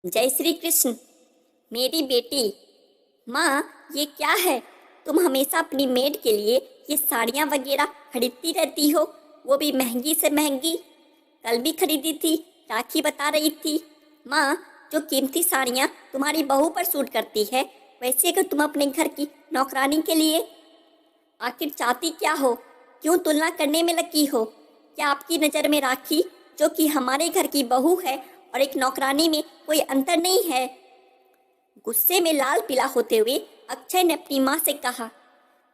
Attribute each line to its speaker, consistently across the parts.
Speaker 1: जय श्री कृष्ण। मेरी बेटी। माँ, ये क्या है? तुम हमेशा अपनी मेड के लिए ये साड़ियाँ वगैरह खरीदती रहती हो, वो भी महंगी से महंगी। कल भी खरीदी थी, राखी बता रही थी। माँ, जो कीमती साड़ियाँ तुम्हारी बहू पर सूट करती है, वैसे अगर तुम अपने घर की नौकरानी के लिए आखिर चाहती क्या हो? क्यों तुलना करने में लगी हो? क्या आपकी नज़र में राखी, जो कि हमारे घर की बहू है, और एक नौकरानी में कोई अंतर नहीं है? गुस्से में लाल पीला होते हुए अक्षय ने अपनी माँ से कहा।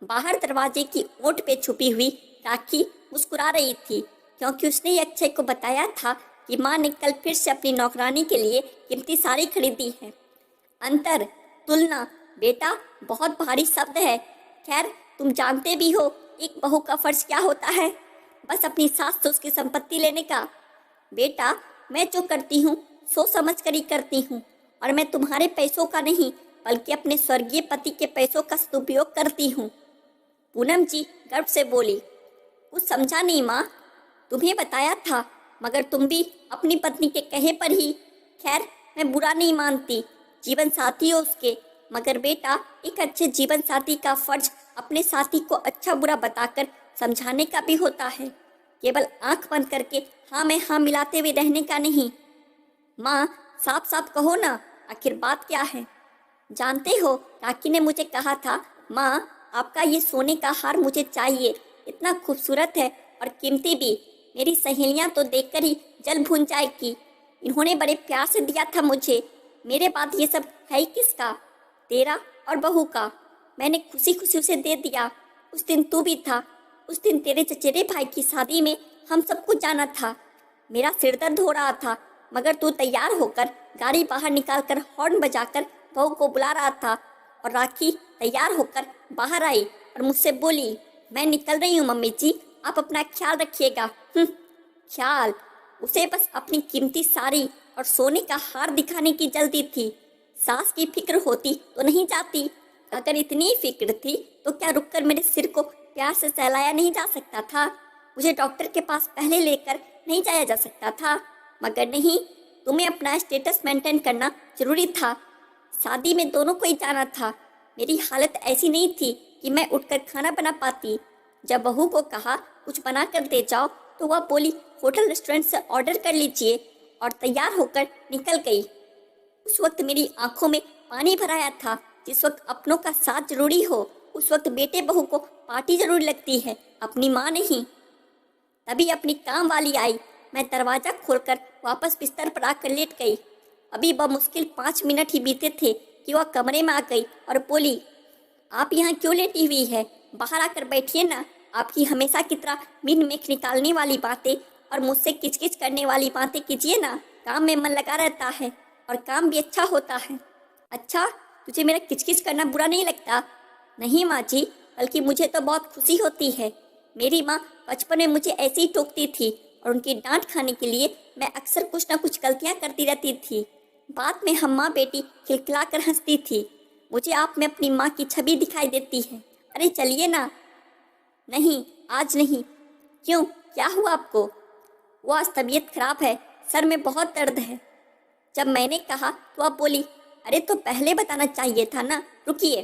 Speaker 1: बाहर दरवाजे की ओट पे छुपी हुई राखी मुस्कुरा रही थी, क्योंकि उसने अक्षय को बताया था कि माँ ने कल फिर से अपनी नौकरानी के लिए कीमती साड़ी खरीदी है। अंतर, तुलना, बेटा बहुत भारी शब्द है। खैर, तुम जानते भी हो एक बहू का फर्ज क्या होता है, बस अपनी सास से उसकी संपत्ति लेने का। बेटा, मैं जो करती हूँ सोच समझ कर ही करती हूँ, और मैं तुम्हारे पैसों का नहीं बल्कि अपने स्वर्गीय पति के पैसों का सदुपयोग करती हूँ। पूनम जी गर्व से बोली। कुछ समझा नहीं माँ, तुम्हें बताया था, मगर तुम भी अपनी पत्नी के कहे पर ही। खैर, मैं बुरा नहीं मानती, जीवन साथी हो उसके, मगर बेटा एक अच्छे जीवन साथी का फर्ज अपने साथी को अच्छा बुरा बताकर समझाने का भी होता है, केवल आंख बंद करके हाँ में हाँ मिलाते हुए रहने का नहीं। माँ, साफ साफ कहो ना, आखिर बात क्या है? जानते हो, राखी ने मुझे कहा था, माँ आपका ये सोने का हार मुझे चाहिए, इतना खूबसूरत है और कीमती भी। मेरी सहेलियाँ तो देखकर ही जल भून जाएगी। इन्होंने बड़े प्यार से दिया था मुझे, मेरे बाद ये सब है ही किसका? तेरा और बहू का। मैंने खुशी खुशी उसे दे दिया। उस दिन तू भी था, उस दिन तेरे चचेरे भाई की शादी में हम सब कुछ जाना था। मेरा सिर दर्द हो रहा था, मगर तू तैयार होकर गाड़ी बाहर निकालकर हॉर्न बजाकर बहू को बुला रहा था, और राखी तैयार होकर बाहर आई और मुझसे बोली, मैं निकल रही हूँ मम्मी जी, आप अपना ख्याल रखिएगा। ख्याल? उसे बस अपनी कीमती साड़ी और सोने का हार दिखाने की जल्दी थी। सास की फिक्र होती तो नहीं जाती। अगर इतनी फिक्र थी तो क्या रुककर मेरे सिर को प्यार से सहलाया नहीं जा सकता था? मुझे डॉक्टर के पास पहले लेकर नहीं जाया जा सकता था? मगर नहीं, तुम्हें अपना स्टेटस मेंटेन करना जरूरी था। शादी में दोनों को ही जाना था। मेरी हालत ऐसी नहीं थी कि मैं उठकर खाना बना पाती। जब बहू को कहा कुछ बना कर दे जाओ, तो वह बोली होटल रेस्टोरेंट से ऑर्डर कर लीजिए, और तैयार होकर निकल गई। उस वक्त मेरी आंखों में पानी भराया था। जिस वक्त अपनों का साथ जरूरी हो, उस वक्त बेटे बहू को पार्टी जरूरी लगती है, अपनी माँ नहीं। तभी अपनी काम वाली आई। मैं दरवाजा खोलकर वापस बिस्तर पर आकर लेट गई। अभी बमुश्किल 5 मिनट ही बीते थे कि वह कमरे में आ गई और बोली, आप यहाँ क्यों लेटी हुई है? बाहर आकर बैठिए ना। आपकी हमेशा की तरह मिन मेख निकालने वाली बातें और मुझसे किचकिच करने वाली बातें कीजिए ना। काम में मन लगा रहता है और काम भी अच्छा होता है। अच्छा, तुझे मेरा किचकिच करना बुरा नहीं लगता? नहीं माँ जी, बल्कि मुझे तो बहुत खुशी होती है। मेरी माँ बचपन में मुझे ऐसे ही टोकती थी, और उनकी डांट खाने के लिए मैं अक्सर कुछ ना कुछ गलतियाँ करती रहती थी। बाद में हम माँ बेटी खिलखिला कर हंसती थी। मुझे आप में अपनी माँ की छवि दिखाई देती है। अरे चलिए ना। नहीं, आज नहीं। क्यों, क्या हुआ आपको? वो आज तबीयत खराब है, सर में बहुत दर्द है। जब मैंने कहा तो आप बोली, अरे तो पहले बताना चाहिए था ना, रुकिए।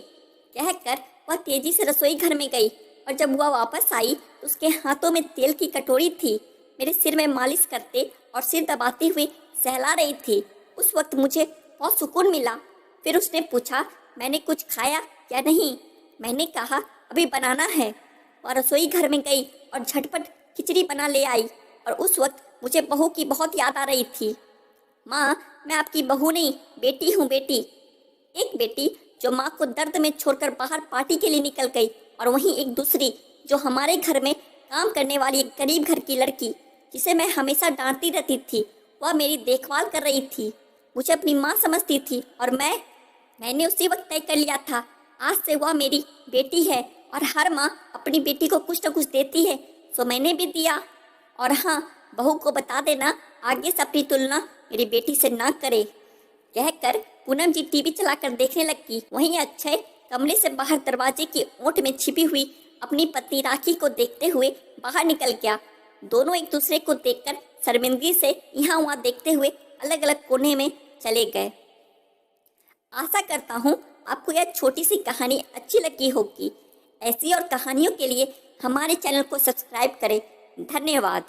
Speaker 1: कहकर वह तेजी से रसोई घर में गई, और जब वह वापस आई तो उसके हाथों में तेल की कटोरी थी। मेरे सिर में मालिश करते और सिर दबाते हुए सहला रही थी। उस वक्त मुझे बहुत सुकून मिला। फिर उसने पूछा, मैंने कुछ खाया या नहीं? मैंने कहा, अभी बनाना है। वह रसोई घर में गई और झटपट खिचड़ी बना ले आई, और उस वक्त मुझे बहू की बहुत याद आ रही थी। माँ, मैं आपकी बहू नहीं, बेटी हूँ, बेटी। एक बेटी जो माँ को दर्द में छोड़कर बाहर पार्टी के लिए निकल गई, और वहीं एक दूसरी जो हमारे घर में काम करने वाली एक गरीब घर की लड़की, जिसे मैं हमेशा डांटती रहती थी, वह मेरी देखभाल कर रही थी। मुझे अपनी माँ समझती थी, और मैंने उसी वक्त तय कर लिया था, आज से वह मेरी बेटी है, और हर माँ अपनी बेटी को कुछ न कुछ देती है, तो मैंने भी दिया। और हाँ, बहू को बता देना, आगे से अपनी तुलना मेरी बेटी से ना करे। कहकर पूनम जी टीवी चलाकर देखने लगी। वहीं अक्षय कमरे से बाहर दरवाजे की ओट में छिपी हुई अपनी पत्नी राखी को देखते हुए बाहर निकल गया। दोनों एक दूसरे को देखकर शर्मिंदगी से यहाँ वहाँ देखते हुए अलग अलग कोने में चले गए। आशा करता हूँ आपको यह छोटी सी कहानी अच्छी लगी होगी। ऐसी और कहानियों के लिए हमारे चैनल को सब्सक्राइब करें। धन्यवाद।